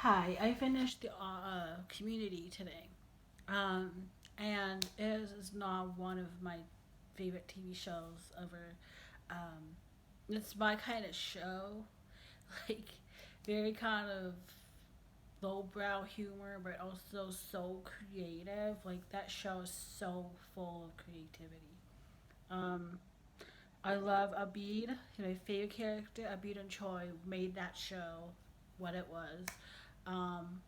Hi, I finished the Community today, um, and it is not one of my favorite TV shows ever. Um, it's my kind of show, like very kind of lowbrow humor, but also so creative. Like that show is so full of creativity. Um, I love Abid, my favorite character. Abid and Choi made that show what it was. Um,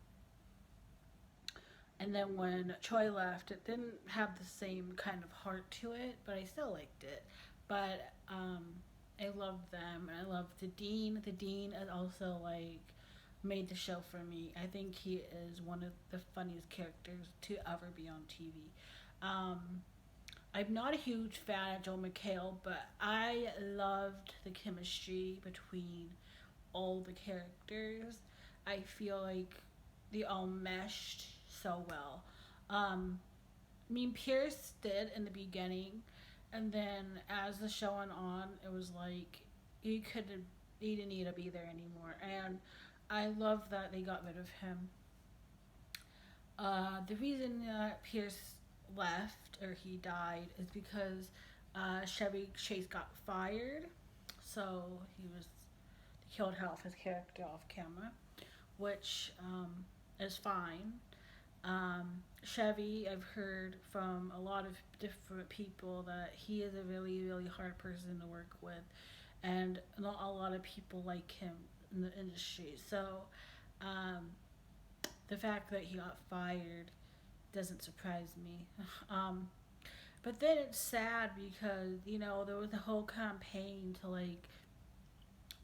And then when Choi left, it didn't have the same kind of heart to it, but I still liked it. But I loved them, and I loved the Dean. The Dean is also like made the show for me. I think he is one of the funniest characters to ever be on TV. Um, I'm not a huge fan of Joe McHale, but I loved the chemistry between all the characters. I feel like they all meshed so well. Um, I mean, Pierce did in the beginning, and then as the show went on, it was like he couldn't, he didn't need to be there anymore. And I love that they got rid of him. The reason Pierce left or he died is because Chevy Chase got fired, so he was killed half his character off camera, which is fine. Chevy, I've heard from a lot of different people that he is a really, really hard person to work with, and not a lot of people like him in the industry. So, um, the fact that he got fired doesn't surprise me. Um, but then it's sad because there was a whole campaign to like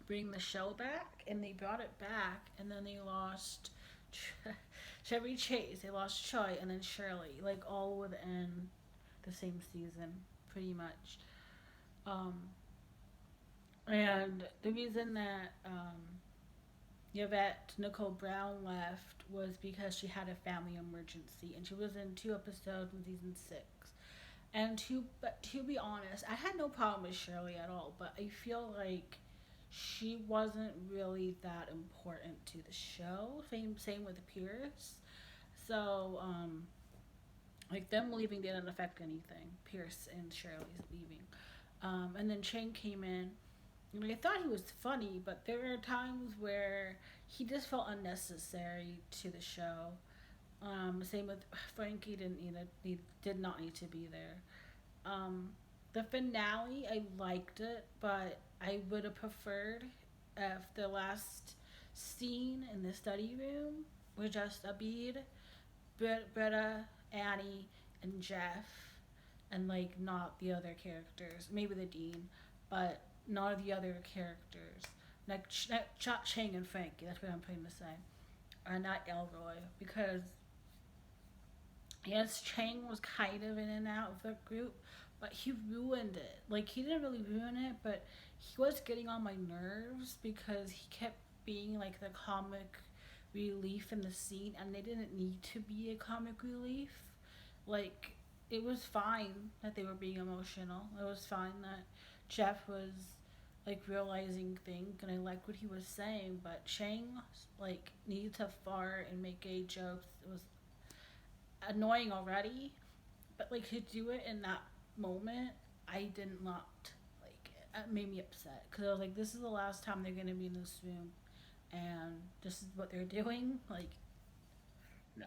bring the show back, and they brought it back, and then they lost Chevy Chase, they lost Choi, and then Shirley, like all within the same season, pretty much. Um, and the reason that Yvette Nicole Brown left was because she had a family emergency, and she was in 2 episodes in season 6. But to be honest, I had no problem with Shirley at all. But I feel like she wasn't really that important to the show. Same with Pierce. So like them leaving didn't affect anything. Pierce and Shirley's leaving. And then Chang came in. And I thought he was funny, but there were times where he just felt unnecessary to the show. Same with Frankie he did not need to be there. Um, the finale, I liked it, but I would have preferred if the last scene in the study room was just Abid, Britta, Annie, and Jeff, and like not the other characters. Maybe the dean, but not the other characters. Like Chang and Frankie. That's what I'm trying to say. Or not Elroy, because yes, Chang was kind of in and out of the group, but he ruined it. Like he didn't really ruin it, but he was getting on my nerves because he kept being like the comic relief in the scene, and they didn't need to be a comic relief. Like it was fine that they were being emotional. It was fine that Jeff was like realizing things, and I liked what he was saying. But Chang like needed to fart and make gay jokes. It was annoying already, but like to do it in that moment, I did not like it. It made me upset because I was like, this is the last time they're gonna be in this room, and this is what they're doing. Like, no.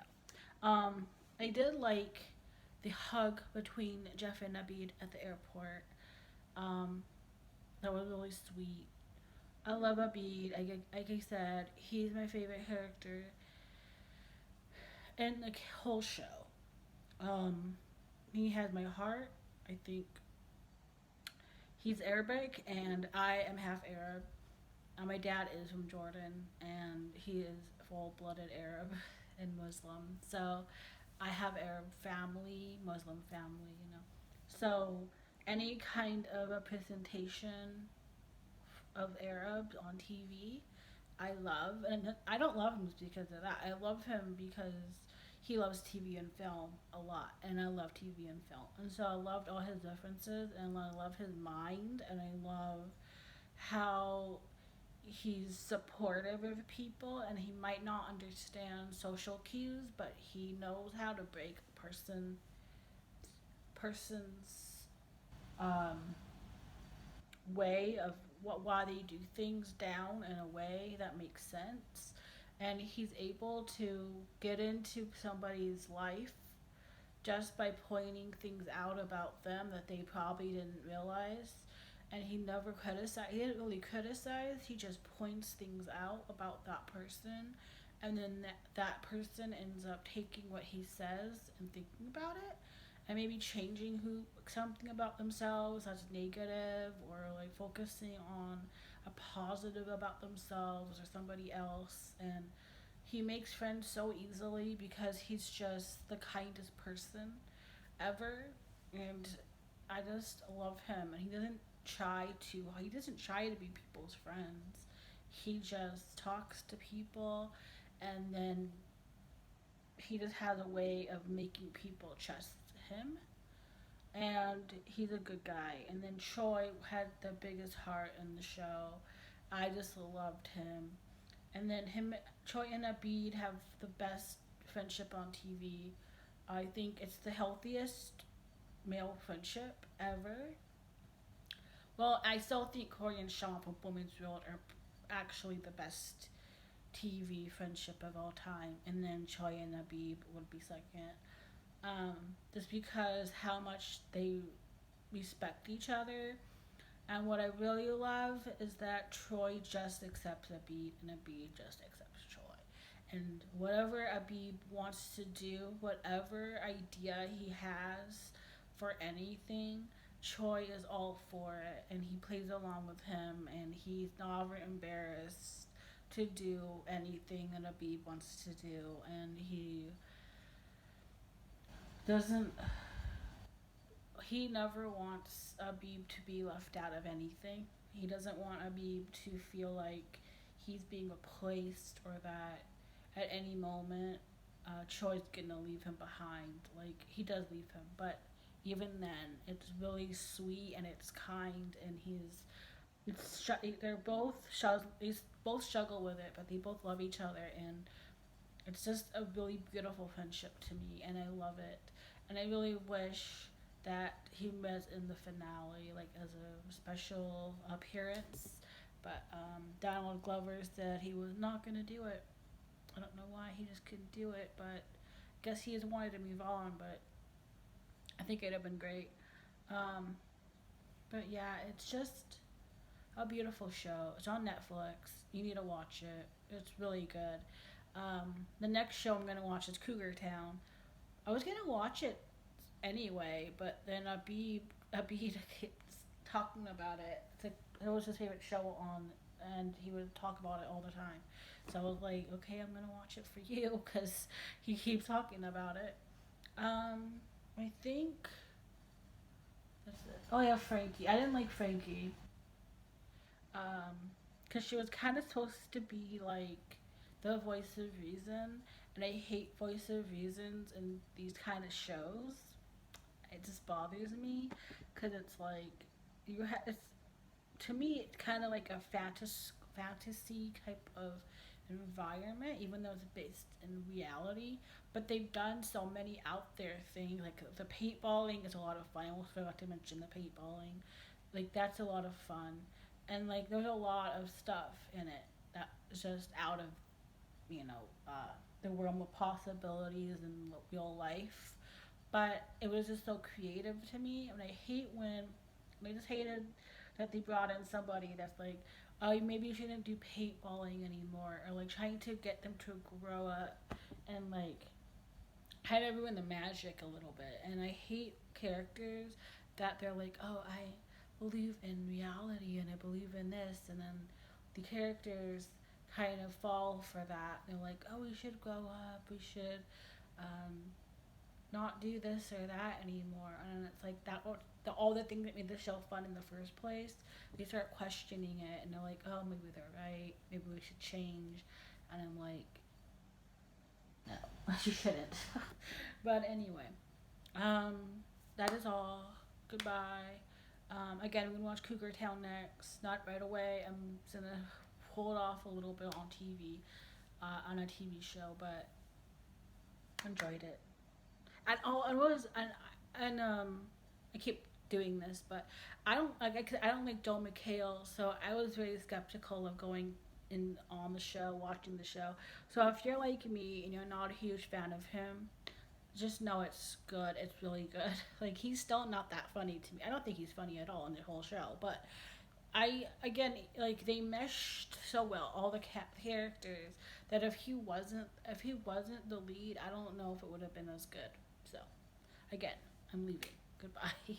Um, I did like the hug between Jeff and Nabid at the airport. Um, that was really sweet. I love Abid. Like I said, he's my favorite character in the whole show. Um, he has my heart. I think he's Arabic, and I am half Arab. My dad is from Jordan, and he is full-blooded Arab and Muslim. So I have Arab family, Muslim family, you know. So any kind of representation of Arabs on TV, I love, and I don't love him just because of that. I love him because he loves TV and film a lot, and I love TV and film, and so I loved all his differences, and I love his mind, and I love how he's supportive of people, and he might not understand social cues, but he knows how to break person's um, way of why they do things down in a way that makes sense, and he's able to get into somebody's life just by pointing things out about them that they probably didn't realize. And he never criticized. He didn't really criticize. He just points things out about that person, and then that person ends up taking what he says and thinking about it, and maybe changing who something about themselves that's negative, or like focusing on a positive about themselves or somebody else. And he makes friends so easily because he's just the kindest person ever, and I just love him. And he doesn't try to be people's friends. He just talks to people, and then he just has a way of making people trust him. And he's a good guy. And then Troy had the biggest heart in the show. I just loved him. And then Troy and Abid have the best friendship on TV. I think it's the healthiest male friendship ever. Well, I still think Corey and Sean from Women's World are actually the best TV friendship of all time, and then Troy and Abib would be second. Just because how much they respect each other. And what I really love is that Troy just accepts Abib and Abib just accepts Troy. And whatever Abib wants to do, whatever idea he has for anything, Troy is all for it, and he plays along with him, and he's never embarrassed to do anything that Abib wants to do, and doesn't he never wants Abib to be left out of anything. He doesn't want Abib to feel like he's being replaced, or that at any moment Troy's gonna leave him behind. Like, he does leave him, but even then, it's really sweet and it's kind, and they're both they both struggle with it, but they both love each other, and it's just a really beautiful friendship to me, and I love it. And I really wish that he was in the finale, like as a special appearance. But Donald Glover said he was not gonna do it. I don't know why, he just couldn't do it, but I guess he just wanted to move on. But I think it'd have been great. Um, but yeah, it's just a beautiful show. It's on Netflix. You need to watch it. It's really good. The next show I'm gonna watch is Cougar Town. I was gonna watch it anyway, but then Abid keeps talking about it. It was his favorite show on, and he would talk about it all the time. So I was like, okay, I'm gonna watch it for you because he keeps talking about it. I think that's it. Oh yeah, Frankie. I didn't like Frankie. Um, because she was kind of supposed to be like the voice of reason, and I hate voice of reasons in these kind of shows. It just bothers me because it's like it's to me it's kind of like a fantasy type of environment, even though it's based in reality. But they've done so many out there things, like the paintballing is a lot of fun. I almost forgot to mention the paintballing. Like, that's a lot of fun, and like there's a lot of stuff in it that is just out of the realm of possibilities in real life. But it was just so creative to me, and I just hated that they brought in somebody that's like, oh, maybe you shouldn't do paintballing anymore, or like trying to get them to grow up, and like kind of ruin the magic a little bit. And I hate characters that they're like, oh, I believe in reality and I believe in this, and then the characters kind of fall for that. They're like, oh, we should grow up, we should um, not do this or that anymore. And it's like that, all the things that made the show fun in the first place, they start questioning it, and they're like, oh, maybe they're right, maybe we should change. And I'm like, no, you shouldn't. But anyway, um, that is all. Goodbye. Again, we're gonna watch Cougar Town next. Not right away. I'm gonna pulled off a little bit on TV, on a TV show, but enjoyed it. And oh, and what was and I keep doing this, but I don't like Joel McHale, so I was very skeptical of going in on the show, watching the show. So if you're like me and you're not a huge fan of him, just know it's good. It's really good. Like he's still not that funny to me. I don't think he's funny at all in the whole show, but I again like they meshed so well all the characters that if he wasn't the lead, I don't know if it would have been as good. So again, I'm leaving. Goodbye.